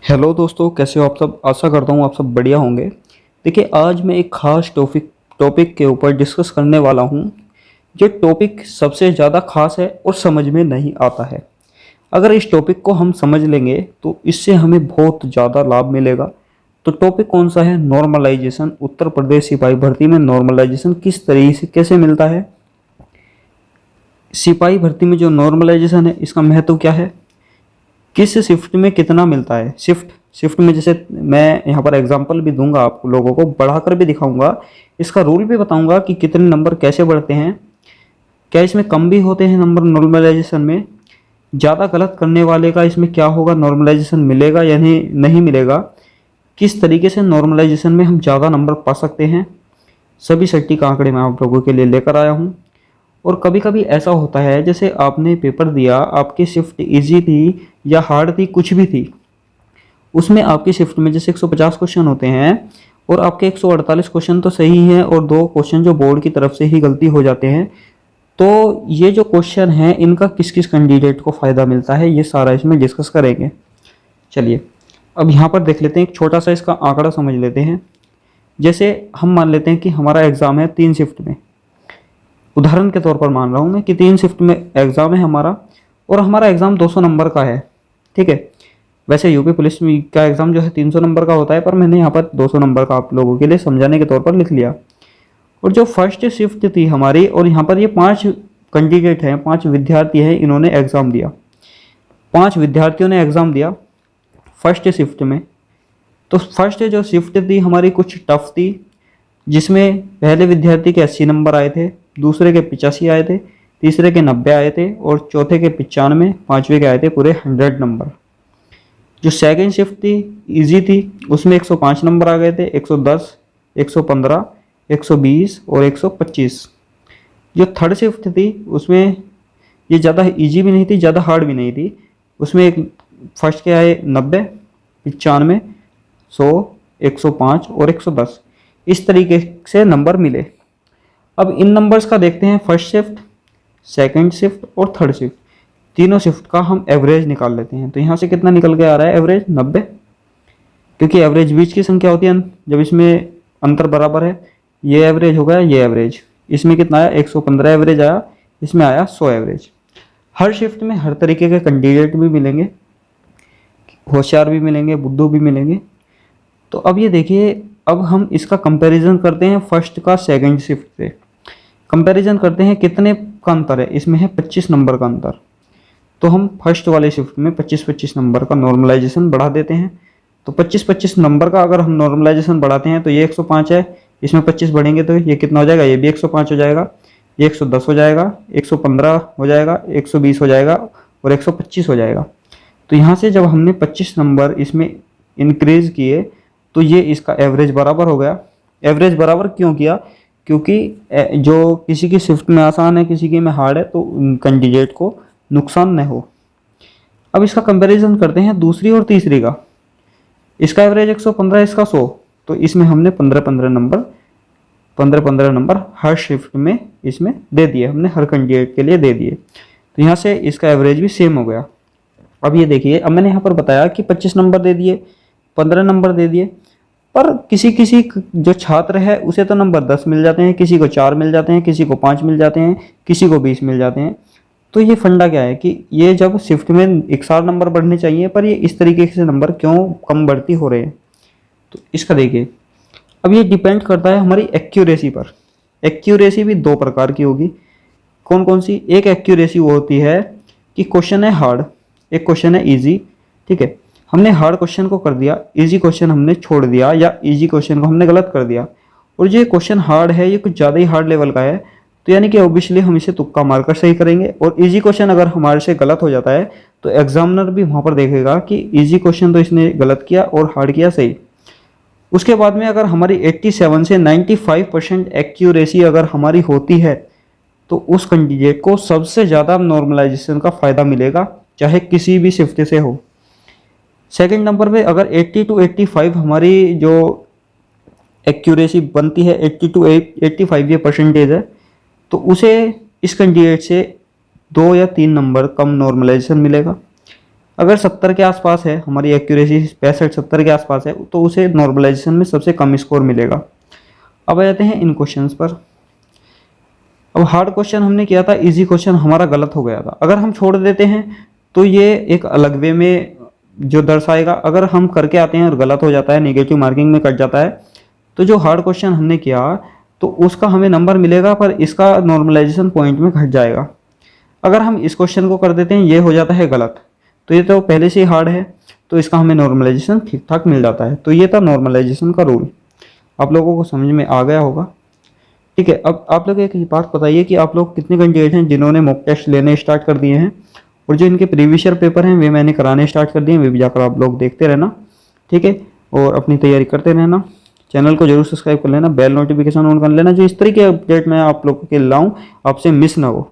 Hello दोस्तों, कैसे हो आप सब। आशा करता हूँ आप सब बढ़िया होंगे। देखिए, आज मैं एक खास टॉपिक के ऊपर डिस्कस करने वाला हूँ। ये टॉपिक सबसे ज़्यादा खास है और समझ में नहीं आता है। अगर इस टॉपिक को हम समझ लेंगे तो इससे हमें बहुत ज़्यादा लाभ मिलेगा। तो टॉपिक कौन सा है? नॉर्मलाइजेशन। उत्तर प्रदेश सिपाही भर्ती में नॉर्मलाइजेशन किस तरीके से कैसे मिलता है। सिपाही भर्ती में जो नॉर्मलाइजेशन है, इसका महत्व क्या है, किस शिफ्ट में कितना मिलता है। शिफ्ट में जैसे मैं यहाँ पर एग्जांपल भी दूंगा, आप लोगों को बढ़ाकर भी दिखाऊंगा, इसका रूल भी बताऊंगा कि कितने नंबर कैसे बढ़ते हैं। क्या इसमें कम भी होते हैं नंबर नॉर्मलाइजेशन में? ज़्यादा गलत करने वाले का इसमें क्या होगा, नॉर्मलाइजेशन मिलेगा या नहीं मिलेगा। किस तरीके से नॉर्मलाइजेशन में हम ज़्यादा नंबर पा सकते हैं, सभी सटीक आंकड़े मैं आप लोगों के लिए लेकर आया हूँ। और कभी कभी ऐसा होता है, जैसे आपने पेपर दिया, आपकी शिफ्ट इजी थी या हार्ड थी, कुछ भी थी, उसमें आपकी शिफ्ट में जैसे 150 क्वेश्चन होते हैं और आपके 148 क्वेश्चन तो सही हैं और 2 क्वेश्चन जो बोर्ड की तरफ से ही गलती हो जाते हैं। तो ये जो क्वेश्चन है, इनका किस किस कैंडिडेट को फ़ायदा मिलता है, ये सारा इसमें डिस्कस करेंगे। चलिए, अब यहाँ पर देख लेते हैं, एक छोटा सा इसका आंकड़ा समझ लेते हैं। जैसे हम मान लेते हैं कि हमारा एग्ज़ाम है 3 शिफ्ट में, उदाहरण के तौर पर मान रहा हूँ मैं कि 3 शिफ्ट में एग्ज़ाम है हमारा, और हमारा एग्ज़ाम 200 नंबर का है। ठीक है, वैसे यूपी पुलिस में का एग्ज़ाम जो है 300 नंबर का होता है, पर मैंने यहाँ पर 200 नंबर का आप लोगों के लिए समझाने के तौर पर लिख लिया। और जो फर्स्ट शिफ्ट थी हमारी, और यहाँ पर ये 5 कैंडिडेट हैं, 5 विद्यार्थी हैं, इन्होंने एग्ज़ाम दिया। 5 विद्यार्थियों ने एग्ज़ाम दिया फर्स्ट शिफ्ट में। तो फर्स्ट जो शिफ्ट थी हमारी कुछ टफ थी, जिसमें पहले विद्यार्थी के 80 नंबर आए थे, दूसरे के 85 आए थे, तीसरे के 90 आए थे और चौथे के 95, पाँचवें के आए थे पूरे 100 नंबर। जो सेकंड शिफ्ट थी इजी थी, उसमें 105 नंबर आ गए थे, 110, 115, 120 और 125। जो थर्ड शिफ्ट थी उसमें ये ज़्यादा इजी भी नहीं थी, ज़्यादा हार्ड भी नहीं थी। उसमें एक फर्स्ट के आए 90, 95, 100, 105 और 110। इस तरीके से नंबर मिले। अब इन नंबर्स का देखते हैं, फर्स्ट शिफ्ट, सेकंड शिफ्ट और थर्ड शिफ्ट, तीनों शिफ्ट का हम एवरेज निकाल लेते हैं। तो यहाँ से कितना निकल के आ रहा है एवरेज? 90, क्योंकि एवरेज बीच की संख्या होती है जब इसमें अंतर बराबर है। ये एवरेज हो गया, ये एवरेज, इसमें कितना आया? 115 एवरेज आया, इसमें आया 100 एवरेज। हर शिफ्ट में हर तरीके के कैंडिडेट भी मिलेंगे, होशियार भी मिलेंगे, बुद्धू भी मिलेंगे। तो अब ये देखिए, अब हम इसका कंपैरिजन करते हैं फर्स्ट का सेकंड शिफ्ट से। कंपैरिजन करते हैं, कितने का अंतर है इसमें? है 25 नंबर का अंतर। तो हम फर्स्ट वाले शिफ्ट में 25-25 नंबर का नॉर्मलाइजेशन बढ़ा देते हैं। तो 25-25 नंबर का अगर हम नॉर्मलाइजेशन बढ़ाते हैं तो ये 105 है, इसमें 25 बढ़ेंगे तो ये कितना हो जाएगा? ये भी 105 हो जाएगा, ये 110 हो जाएगा, 115 हो जाएगा, 120 हो जाएगा और 125 हो जाएगा। तो यहाँ से जब हमने 25 नंबर इसमें इंक्रीज किए तो ये इसका एवरेज बराबर हो गया। एवरेज बराबर क्यों किया? क्योंकि जो किसी की शिफ्ट में आसान है, किसी की में हार्ड है, तो कैंडिडेट को नुकसान न हो। अब इसका कंपैरिजन करते हैं दूसरी और तीसरी का। इसका एवरेज 115, इसका 100, तो इसमें हमने 15-15 नंबर हर शिफ्ट में इसमें दे दिए, हमने हर कैंडिडेट के लिए दे दिए। तो यहाँ से इसका एवरेज भी सेम हो गया। अब ये देखिए, अब मैंने यहाँ पर बताया कि 25 नंबर दे दिए, 15 नंबर दे दिए, पर किसी किसी जो छात्र है उसे तो नंबर 10 मिल जाते हैं, किसी को 4 मिल जाते हैं, किसी को 5 मिल जाते हैं, किसी को 20 मिल जाते हैं। तो ये फंडा क्या है कि ये जब शिफ्ट में एक सार नंबर बढ़ने चाहिए, पर ये इस तरीके से नंबर क्यों कम बढ़ती हो रहे हैं? तो इसका देखिए, अब ये डिपेंड करता है हमारी एक्यूरेसी पर। एक्यूरेसी भी 2 प्रकार की होगी। कौन कौन सी? एक एक्यूरेसी वो होती है कि क्वेश्चन है हार्ड, एक क्वेश्चन है ईजी। ठीक है, हमने हार्ड क्वेश्चन को कर दिया, इजी क्वेश्चन हमने छोड़ दिया, या इजी क्वेश्चन को हमने गलत कर दिया, और जो क्वेश्चन हार्ड है ये कुछ ज़्यादा ही हार्ड लेवल का है, तो यानी कि ऑब्वियसली हम इसे तुक्का मारकर सही करेंगे। और इजी क्वेश्चन अगर हमारे से गलत हो जाता है तो एग्जामिनर भी वहाँ पर देखेगा कि इजी क्वेश्चन तो इसने गलत किया और हार्ड किया सही। उसके बाद में अगर हमारी 87 से 95% एक्यूरेसी अगर हमारी होती है तो उस कैंडिडेट को सबसे ज़्यादा नॉर्मलाइजेशन का फ़ायदा मिलेगा, चाहे किसी भी शिफ्ट से हो। सेकंड नंबर पे अगर 80 to 85 हमारी जो एक्यूरेसी बनती है, 80 to 85 ये परसेंटेज है, तो उसे इस कैंडिडेट से 2 या 3 नंबर कम नॉर्मलाइजेशन मिलेगा। अगर 70 के आसपास है, हमारी एक्यूरेसी 65-70 के आसपास है, तो उसे नॉर्मलाइजेशन में सबसे कम स्कोर मिलेगा। अब आ जाते हैं इन क्वेश्चंस पर। अब हार्ड क्वेश्चन हमने किया था, इजी क्वेश्चन हमारा गलत हो गया था। अगर हम छोड़ देते हैं तो ये एक अलग वे में जो दर्शाएगा, अगर हम करके आते हैं और गलत हो जाता है, नेगेटिव मार्किंग में कट जाता है, तो जो हार्ड क्वेश्चन हमने किया तो उसका हमें नंबर मिलेगा, पर इसका नॉर्मलाइजेशन पॉइंट में घट जाएगा। अगर हम इस क्वेश्चन को कर देते हैं, ये हो जाता है गलत, तो ये तो पहले से ही हार्ड है, तो इसका हमें नॉर्मलाइजेशन ठीक ठाक मिल जाता है। तो ये था नॉर्मलाइजेशन का रूल। आप लोगों को समझ में आ गया होगा, ठीक है। अब आप लोग एक बात बताइए कि आप लोग कितने कैंडिडेट हैं जिन्होंने मॉक टेस्ट लेने स्टार्ट कर दिए हैं, और जो इनके प्रीवियस ईयर पेपर हैं वे मैंने कराने स्टार्ट कर दिए हैं, वे भी जाकर आप लोग देखते रहना, ठीक है, और अपनी तैयारी करते रहना। चैनल को जरूर सब्सक्राइब कर लेना, बेल नोटिफिकेशन ऑन कर लेना, जो इस तरह के अपडेट मैं आप लोगों के लाऊं आपसे मिस ना हो।